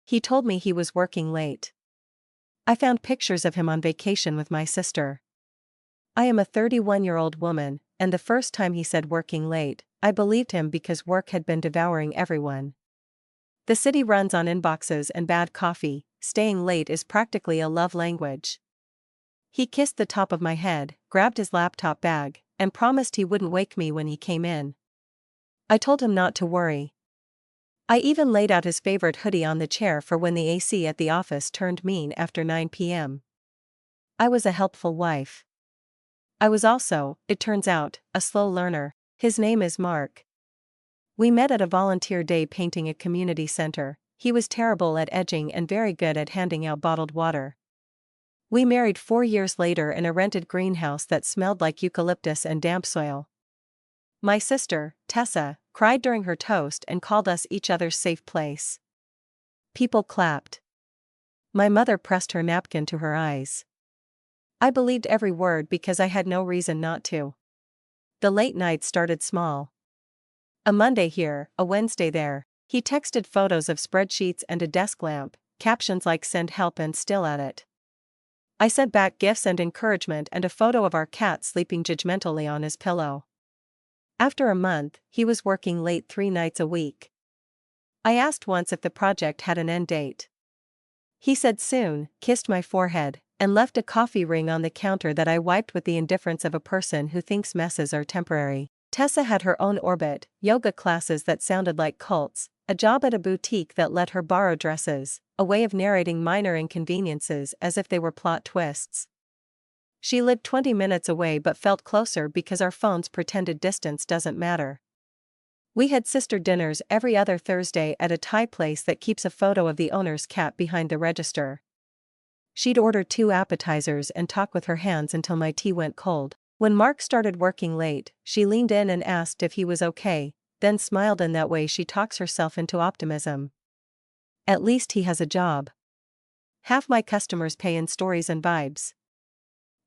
He told me he was working late. I found pictures of him on vacation with my sister. I am a 31-year-old woman, and the first time he said working late, I believed him because work had been devouring everyone. The city runs on inboxes and bad coffee, staying late is practically a love language. He kissed the top of my head, grabbed his laptop bag, and promised he wouldn't wake me when he came in. I told him not to worry. I even laid out his favorite hoodie on the chair for when the AC at the office turned mean after 9 p.m. I was a helpful wife. I was also, it turns out, a slow learner. His name is Mark. We met at a volunteer day painting a community center. He was terrible at edging and very good at handing out bottled water. We married 4 years later in a rented greenhouse that smelled like eucalyptus and damp soil. My sister, Tessa, cried during her toast and called us each other's safe place. People clapped. My mother pressed her napkin to her eyes. I believed every word because I had no reason not to. The late nights started small. A Monday here, a Wednesday there. He texted photos of spreadsheets and a desk lamp, captions like "send help" and "still at it." I sent back gifts and encouragement and a photo of our cat sleeping judgmentally on his pillow. After a month, he was working late 3 nights a week. I asked once if the project had an end date. He said soon, kissed my forehead, and left a coffee ring on the counter that I wiped with the indifference of a person who thinks messes are temporary. Tessa had her own orbit, yoga classes that sounded like cults, a job at a boutique that let her borrow dresses, a way of narrating minor inconveniences as if they were plot twists. She lived 20 minutes away but felt closer because our phones pretended distance doesn't matter. We had sister dinners every other Thursday at a Thai place that keeps a photo of the owner's cat behind the register. She'd order 2 appetizers and talk with her hands until my tea went cold. When Mark started working late, she leaned in and asked if he was okay, then smiled, in that way she talks herself into optimism. At least he has a job. Half my customers pay in stories and vibes.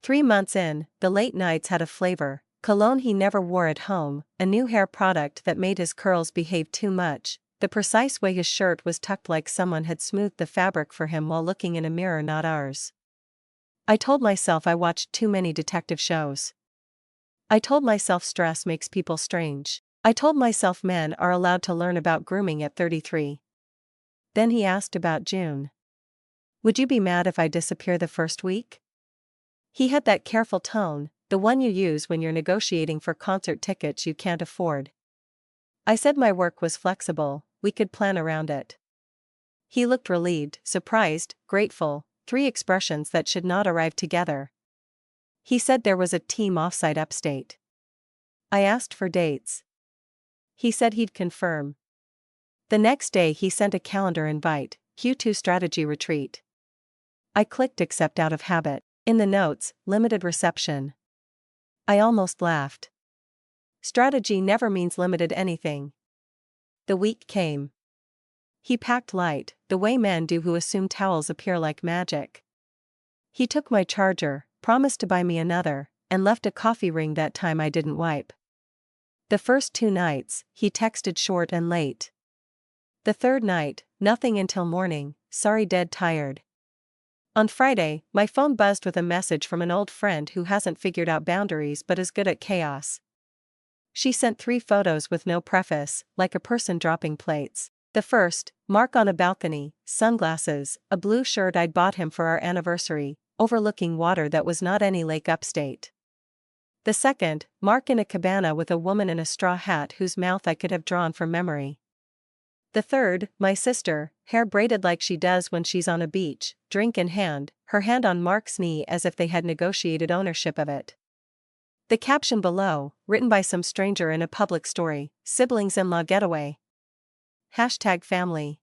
3 months in, the late nights had a flavor: cologne he never wore at home, a new hair product that made his curls behave too much, the precise way his shirt was tucked like someone had smoothed the fabric for him while looking in a mirror not ours. I told myself I watched too many detective shows. I told myself stress makes people strange. I told myself men are allowed to learn about grooming at 33. Then he asked about June. Would you be mad if I disappear the first week? He had that careful tone, the one you use when you're negotiating for concert tickets you can't afford. I said my work was flexible, we could plan around it. He looked relieved, surprised, grateful, 3 expressions that should not arrive together. He said there was a team offsite upstate. I asked for dates. He said he'd confirm. The next day he sent a calendar invite, Q2 strategy retreat. I clicked accept out of habit. In the notes, limited reception. I almost laughed. Strategy never means limited anything. The week came. He packed light, the way men do who assume towels appear like magic. He took my charger, promised to buy me another, and left a coffee ring that time I didn't wipe. The first 2 nights, he texted short and late. The third night, nothing until morning, sorry dead tired. On Friday, my phone buzzed with a message from an old friend who hasn't figured out boundaries but is good at chaos. She sent 3 photos with no preface, like a person dropping plates. The first, Mark on a balcony, sunglasses, a blue shirt I'd bought him for our anniversary, overlooking water that was not any lake upstate. The second, Mark in a cabana with a woman in a straw hat whose mouth I could have drawn from memory. The third, my sister, hair braided like she does when she's on a beach, drink in hand, her hand on Mark's knee as if they had negotiated ownership of it. The caption below, written by some stranger in a public story: siblings-in-law getaway. #family.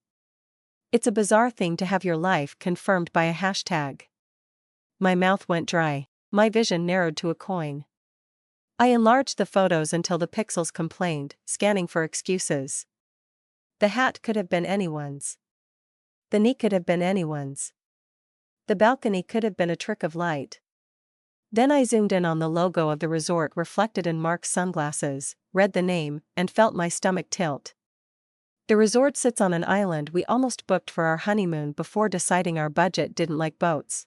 It's a bizarre thing to have your life confirmed by a hashtag. My mouth went dry. My vision narrowed to a coin. I enlarged the photos until the pixels complained, scanning for excuses. The hat could have been anyone's. The knee could have been anyone's. The balcony could have been a trick of light. Then I zoomed in on the logo of the resort reflected in Mark's sunglasses, read the name, and felt my stomach tilt. The resort sits on an island we almost booked for our honeymoon before deciding our budget didn't like boats.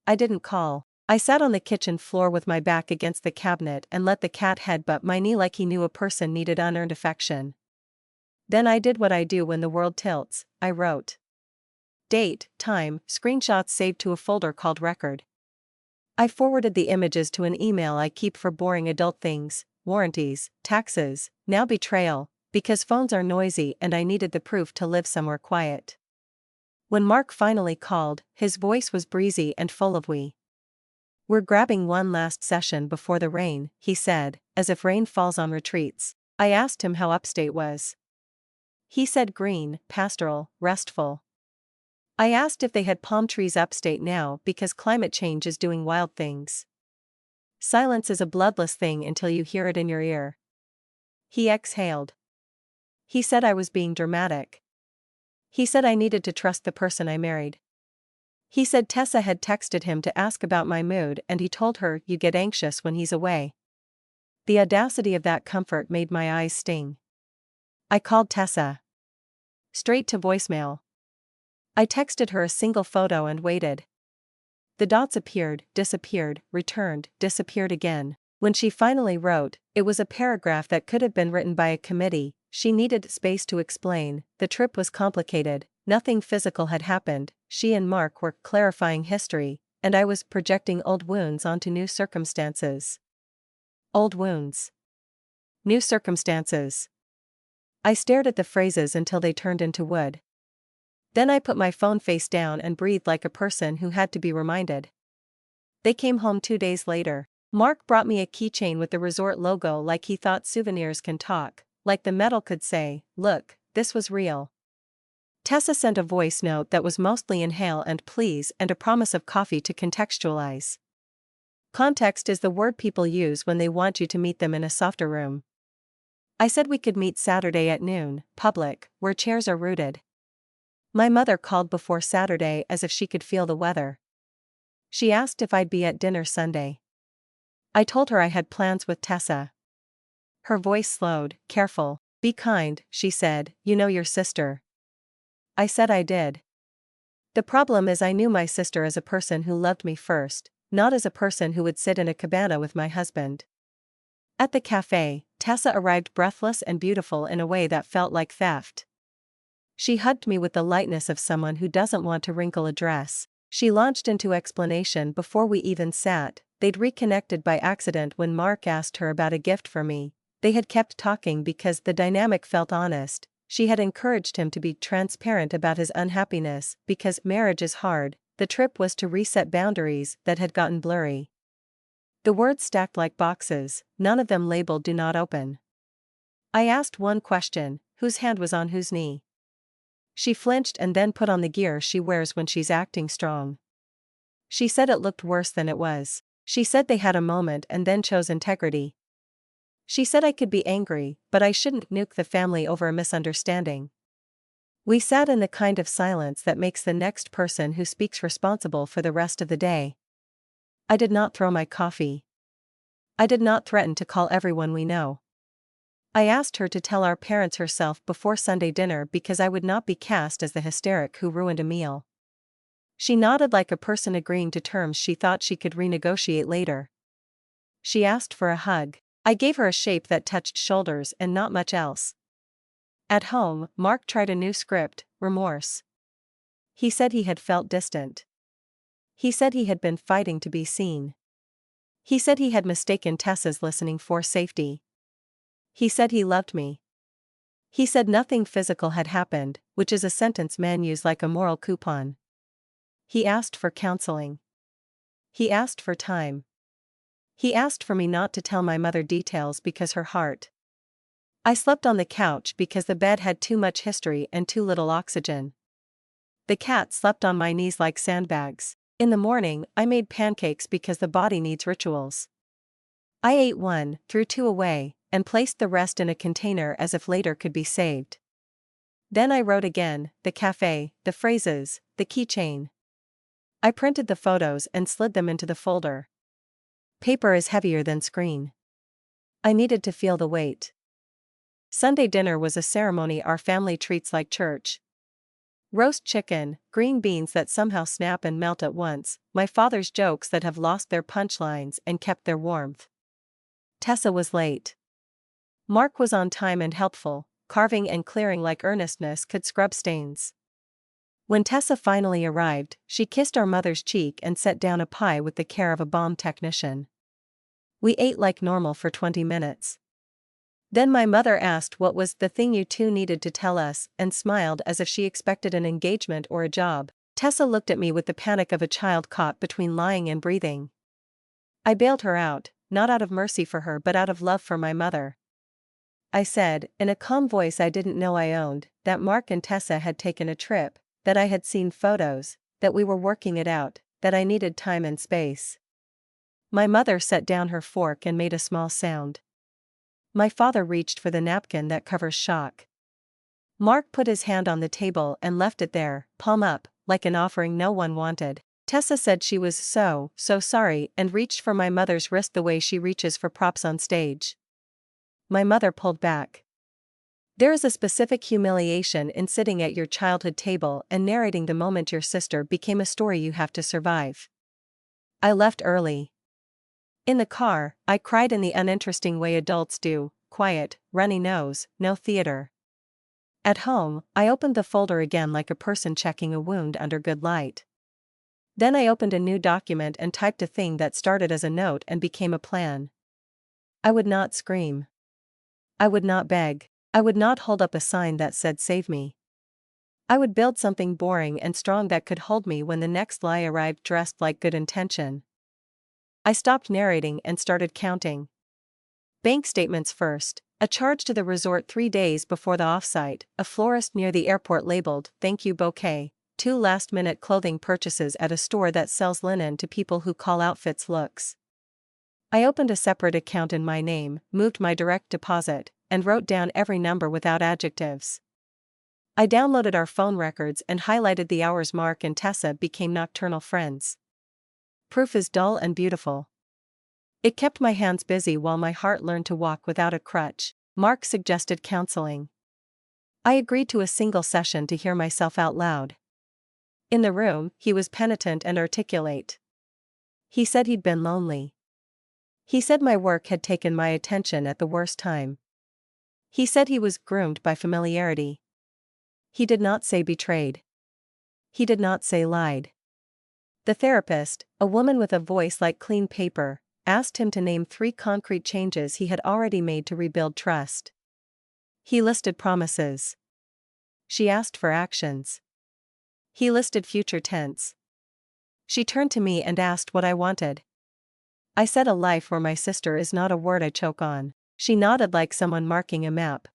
I didn't call. I sat on the kitchen floor with my back against the cabinet and let the cat headbutt my knee like he knew a person needed unearned affection. Then I did what I do when the world tilts. I wrote. Date, time, screenshots saved to a folder called Record. I forwarded the images to an email I keep for boring adult things, warranties, taxes, now betrayal, because phones are noisy and I needed the proof to live somewhere quiet. When Mark finally called, his voice was breezy and full of We're grabbing one last session before the rain, he said, as if rain falls on retreats. I asked him how upstate was. He said green, pastoral, restful. I asked if they had palm trees upstate now because climate change is doing wild things. Silence is a bloodless thing until you hear it in your ear. He exhaled. He said I was being dramatic. He said I needed to trust the person I married. He said Tessa had texted him to ask about my mood and he told her you get anxious when he's away. The audacity of that comfort made my eyes sting. I called Tessa. Straight to voicemail. I texted her a single photo and waited. The dots appeared, disappeared, returned, disappeared again. When she finally wrote, it was a paragraph that could have been written by a committee. She needed space to explain. The trip was complicated, nothing physical had happened, she and Mark were clarifying history, and I was projecting old wounds onto new circumstances. Old wounds. New circumstances. I stared at the phrases until they turned into wood. Then I put my phone face down and breathed like a person who had to be reminded. They came home 2 days later. Mark brought me a keychain with the resort logo like he thought souvenirs can talk, like the metal could say, look, this was real. Tessa sent a voice note that was mostly inhale and please and a promise of coffee to contextualize. Context is the word people use when they want you to meet them in a softer room. I said we could meet Saturday at noon, public, where chairs are rooted. My mother called before Saturday as if she could feel the weather. She asked if I'd be at dinner Sunday. I told her I had plans with Tessa. Her voice slowed, careful. Be kind, she said, you know your sister. I said I did. The problem is I knew my sister as a person who loved me first, not as a person who would sit in a cabana with my husband. At the cafe, Tessa arrived breathless and beautiful in a way that felt like theft. She hugged me with the lightness of someone who doesn't want to wrinkle a dress. She launched into explanation before we even sat. They'd reconnected by accident when Mark asked her about a gift for me. They had kept talking because the dynamic felt honest. She had encouraged him to be transparent about his unhappiness because marriage is hard. The trip was to reset boundaries that had gotten blurry. The words stacked like boxes, none of them labeled "Do Not Open." I asked one question, whose hand was on whose knee? She flinched and then put on the gear she wears when she's acting strong. She said it looked worse than it was. She said they had a moment and then chose integrity. She said I could be angry, but I shouldn't nuke the family over a misunderstanding. We sat in the kind of silence that makes the next person who speaks responsible for the rest of the day. I did not throw my coffee. I did not threaten to call everyone we know. I asked her to tell our parents herself before Sunday dinner because I would not be cast as the hysteric who ruined a meal. She nodded like a person agreeing to terms she thought she could renegotiate later. She asked for a hug. I gave her a shape that touched shoulders and not much else. At home, Mark tried a new script, remorse. He said he had felt distant. He said he had been fighting to be seen. He said he had mistaken Tessa's listening for safety. He said he loved me. He said nothing physical had happened, which is a sentence men use like a moral coupon. He asked for counseling. He asked for time. He asked for me not to tell my mother details because her heart. I slept on the couch because the bed had too much history and too little oxygen. The cat slept on my knees like sandbags. In the morning, I made pancakes because the body needs rituals. I ate one, threw two away, and placed the rest in a container as if later could be saved. Then I wrote again, the cafe, the phrases, the keychain. I printed the photos and slid them into the folder. Paper is heavier than screen. I needed to feel the weight. Sunday dinner was a ceremony our family treats like church. Roast chicken, green beans that somehow snap and melt at once, my father's jokes that have lost their punchlines and kept their warmth. Tessa was late. Mark was on time and helpful, carving and clearing like earnestness could scrub stains. When Tessa finally arrived, she kissed our mother's cheek and set down a pie with the care of a bomb technician. We ate like normal for 20 minutes. Then my mother asked what was the thing you two needed to tell us, and smiled as if she expected an engagement or a job. Tessa looked at me with the panic of a child caught between lying and breathing. I bailed her out, not out of mercy for her but out of love for my mother. I said, in a calm voice I didn't know I owned, that Mark and Tessa had taken a trip, that I had seen photos, that we were working it out, that I needed time and space. My mother set down her fork and made a small sound. My father reached for the napkin that covers shock. Mark put his hand on the table and left it there, palm up, like an offering no one wanted. Tessa said she was so sorry and reached for my mother's wrist the way she reaches for props on stage. My mother pulled back. There is a specific humiliation in sitting at your childhood table and narrating the moment your sister became a story you have to survive. I left early. In the car, I cried in the uninteresting way adults do, quiet, runny nose, no theater. At home, I opened the folder again like a person checking a wound under good light. Then I opened a new document and typed a thing that started as a note and became a plan. I would not scream. I would not beg. I would not hold up a sign that said save me. I would build something boring and strong that could hold me when the next lie arrived dressed like good intention. I stopped narrating and started counting. Bank statements first, a charge to the resort 3 days before the offsite, a florist near the airport labeled, "Thank you bouquet," 2 last-minute clothing purchases at a store that sells linen to people who call outfits looks. I opened a separate account in my name, moved my direct deposit, and wrote down every number without adjectives. I downloaded our phone records and highlighted the hours Mark and Tessa became nocturnal friends. Proof is dull and beautiful. It kept my hands busy while my heart learned to walk without a crutch. Mark suggested counseling. I agreed to a single session to hear myself out loud. In the room, he was penitent and articulate. He said he'd been lonely. He said my work had taken my attention at the worst time. He said he was groomed by familiarity. He did not say betrayed. He did not say lied. The therapist, a woman with a voice like clean paper, asked him to name 3 concrete changes he had already made to rebuild trust. He listed promises. She asked for actions. He listed future tense. She turned to me and asked what I wanted. I said a life where my sister is not a word I choke on. She nodded like someone marking a map.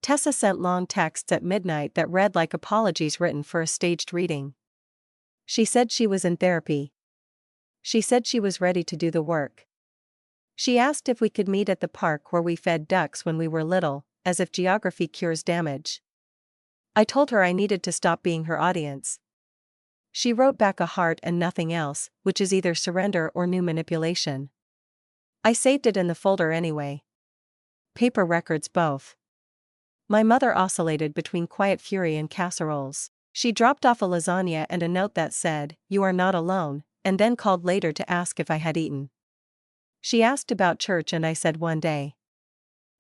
Tessa sent long texts at midnight that read like apologies written for a staged reading. She said she was in therapy. She said she was ready to do the work. She asked if we could meet at the park where we fed ducks when we were little, as if geography cures damage. I told her I needed to stop being her audience. She wrote back a heart and nothing else, which is either surrender or new manipulation. I saved it in the folder anyway. Paper records both. My mother oscillated between quiet fury and casseroles. She dropped off a lasagna and a note that said, "You are not alone," and then called later to ask if I had eaten. She asked about church and I said one day.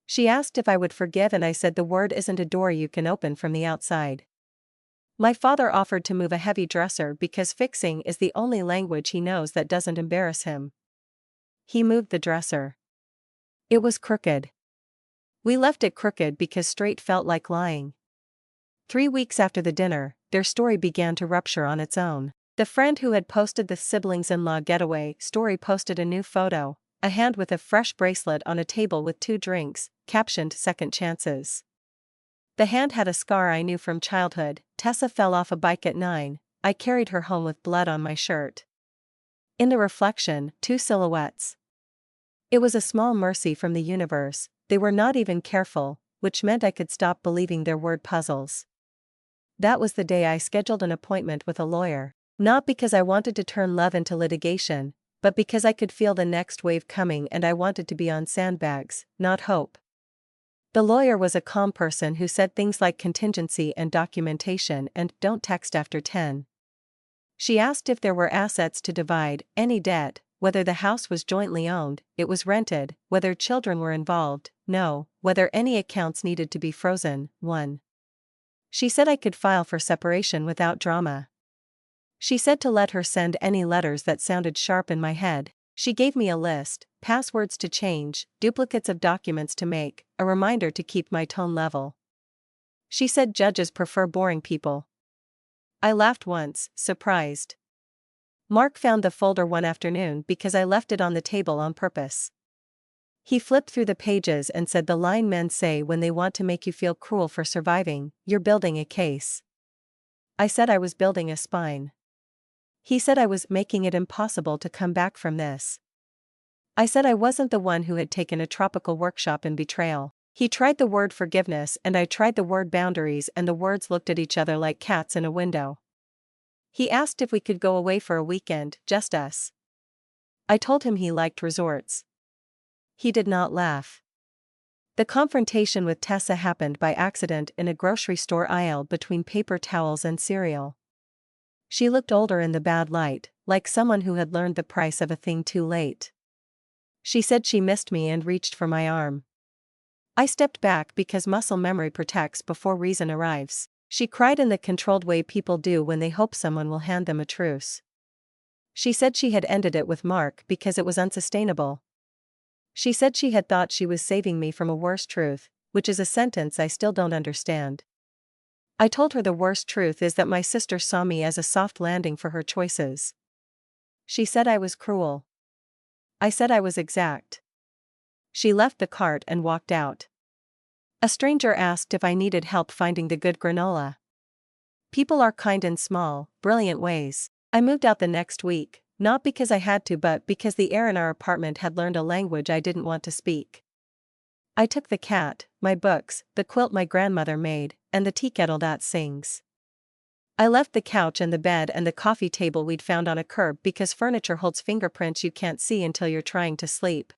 She asked if I would forgive and I said the word isn't a door you can open from the outside. My father offered to move a heavy dresser because fixing is the only language he knows that doesn't embarrass him. He moved the dresser. It was crooked. We left it crooked because straight felt like lying. 3 weeks after the dinner, their story began to rupture on its own. The friend who had posted the siblings-in-law getaway story posted a new photo, a hand with a fresh bracelet on a table with 2 drinks, captioned "Second Chances." The hand had a scar I knew from childhood. Tessa fell off a bike at 9, I carried her home with blood on my shirt. In the reflection, 2 silhouettes. It was a small mercy from the universe, they were not even careful, which meant I could stop believing their word puzzles. That was the day I scheduled an appointment with a lawyer. Not because I wanted to turn love into litigation, but because I could feel the next wave coming and I wanted to be on sandbags, not hope. The lawyer was a calm person who said things like contingency and documentation and don't text after 10. She asked if there were assets to divide, any debt, whether the house was jointly owned, it was rented, whether children were involved, no, whether any accounts needed to be frozen, 1. She said I could file for separation without drama. She said to let her send any letters that sounded sharp in my head. She gave me a list, passwords to change, duplicates of documents to make, a reminder to keep my tone level. She said judges prefer boring people. I laughed once, surprised. Mark found the folder one afternoon because I left it on the table on purpose. He flipped through the pages and said the line men say when they want to make you feel cruel for surviving, you're building a case. I said I was building a spine. He said I was making it impossible to come back from this. I said I wasn't the one who had taken a tropical workshop in betrayal. He tried the word forgiveness and I tried the word boundaries and the words looked at each other like cats in a window. He asked if we could go away for a weekend, just us. I told him he liked resorts. He did not laugh. The confrontation with Tessa happened by accident in a grocery store aisle between paper towels and cereal. She looked older in the bad light, like someone who had learned the price of a thing too late. She said she missed me and reached for my arm. I stepped back because muscle memory protects before reason arrives. She cried in the controlled way people do when they hope someone will hand them a truce. She said she had ended it with Mark because it was unsustainable. She said she had thought she was saving me from a worse truth, which is a sentence I still don't understand. I told her the worst truth is that my sister saw me as a soft landing for her choices. She said I was cruel. I said I was exact. She left the cart and walked out. A stranger asked if I needed help finding the good granola. People are kind in small, brilliant ways. I moved out the next week, not because I had to but because the air in our apartment had learned a language I didn't want to speak. I took the cat, my books, the quilt my grandmother made, and the tea kettle that sings. I left the couch and the bed and the coffee table we'd found on a curb because furniture holds fingerprints you can't see until you're trying to sleep.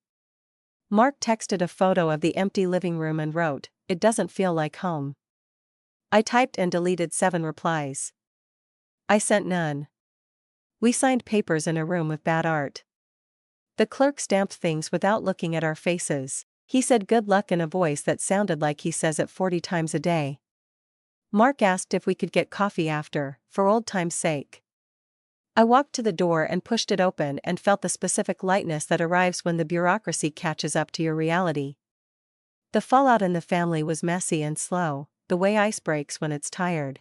Mark texted a photo of the empty living room and wrote, "It doesn't feel like home." I typed and deleted 7 replies. I sent none. We signed papers in a room with bad art. The clerk stamped things without looking at our faces. He said good luck in a voice that sounded like he says it 40 times a day. Mark asked if we could get coffee after, for old time's sake. I walked to the door and pushed it open and felt the specific lightness that arrives when the bureaucracy catches up to your reality. The fallout in the family was messy and slow, the way ice breaks when it's tired.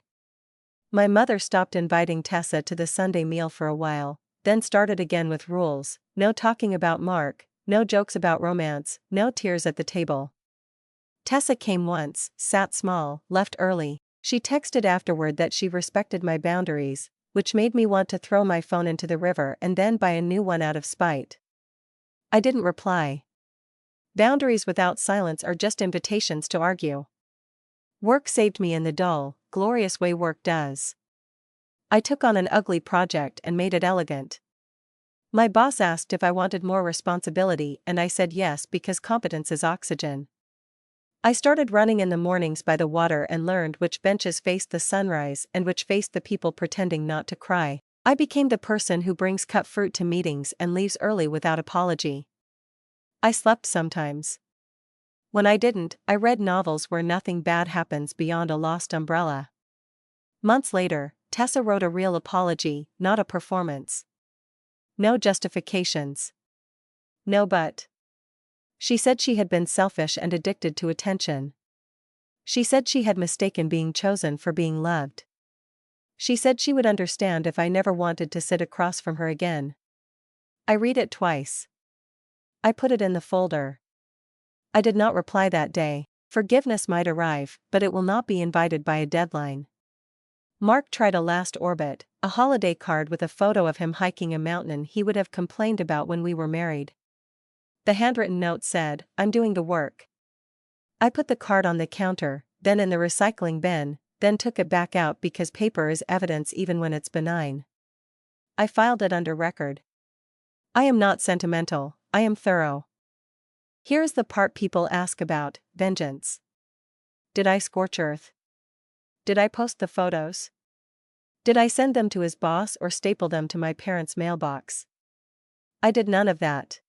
My mother stopped inviting Tessa to the Sunday meal for a while, then started again with rules: no talking about Mark, no jokes about romance, no tears at the table. Tessa came once, sat small, left early. She texted afterward that she respected my boundaries, which made me want to throw my phone into the river and then buy a new one out of spite. I didn't reply. Boundaries without silence are just invitations to argue. Work saved me in the dull, glorious way work does. I took on an ugly project and made it elegant. My boss asked if I wanted more responsibility and I said yes because competence is oxygen. I started running in the mornings by the water and learned which benches faced the sunrise and which faced the people pretending not to cry. I became the person who brings cut fruit to meetings and leaves early without apology. I slept sometimes. When I didn't, I read novels where nothing bad happens beyond a lost umbrella. Months later, Tessa wrote a real apology, not a performance. No justifications. No but. She said she had been selfish and addicted to attention. She said she had mistaken being chosen for being loved. She said she would understand if I never wanted to sit across from her again. I read it twice. I put it in the folder. I did not reply that day. Forgiveness might arrive, but it will not be invited by a deadline. Mark tried a last orbit, a holiday card with a photo of him hiking a mountain he would have complained about when we were married. The handwritten note said, "I'm doing the work." I put the card on the counter, then in the recycling bin, then took it back out because paper is evidence even when it's benign. I filed it under record. I am not sentimental, I am thorough. Here is the part people ask about: vengeance. Did I scorch earth? Did I post the photos? Did I send them to his boss or staple them to my parents' mailbox? I did none of that.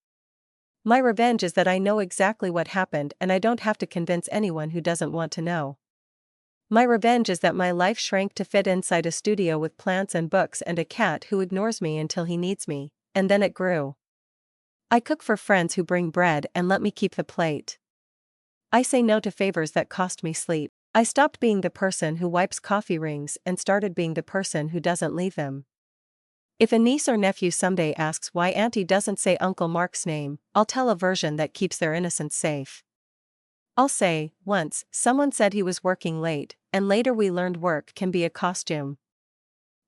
My revenge is that I know exactly what happened and I don't have to convince anyone who doesn't want to know. My revenge is that my life shrank to fit inside a studio with plants and books and a cat who ignores me until he needs me, and then it grew. I cook for friends who bring bread and let me keep the plate. I say no to favors that cost me sleep. I stopped being the person who wipes coffee rings and started being the person who doesn't leave them. If a niece or nephew someday asks why Auntie doesn't say Uncle Mark's name, I'll tell a version that keeps their innocence safe. I'll say, once, someone said he was working late, and later we learned work can be a costume.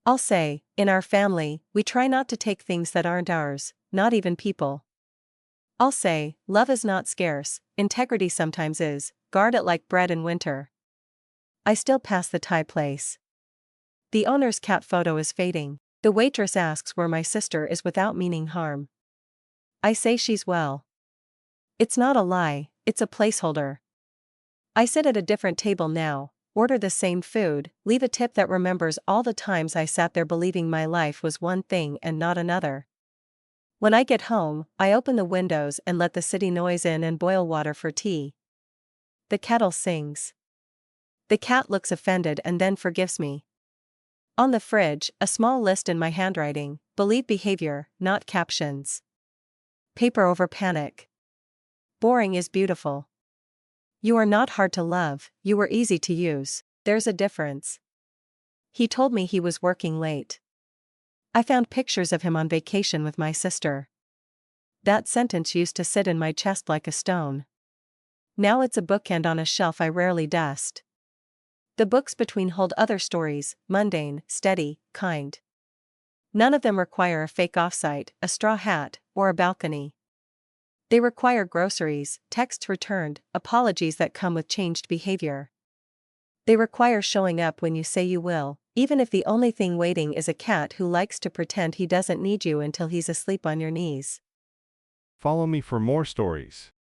I'll say, in our family, we try not to take things that aren't ours, not even people. I'll say, love is not scarce, integrity sometimes is, guard it like bread in winter. I still pass the Thai place. The owner's cat photo is fading. The waitress asks where my sister is without meaning harm. I say she's well. It's not a lie, it's a placeholder. I sit at a different table now, order the same food, leave a tip that remembers all the times I sat there believing my life was one thing and not another. When I get home, I open the windows and let the city noise in and boil water for tea. The kettle sings. The cat looks offended and then forgives me. On the fridge, a small list in my handwriting, believe behavior, not captions. Paper over panic. Boring is beautiful. You are not hard to love, you were easy to use, there's a difference. He told me he was working late. I found pictures of him on vacation with my sister. That sentence used to sit in my chest like a stone. Now it's a bookend on a shelf I rarely dust. The books between hold other stories, mundane, steady, kind. None of them require a fake offsite, a straw hat, or a balcony. They require groceries, texts returned, apologies that come with changed behavior. They require showing up when you say you will, even if the only thing waiting is a cat who likes to pretend he doesn't need you until he's asleep on your knees. Follow me for more stories.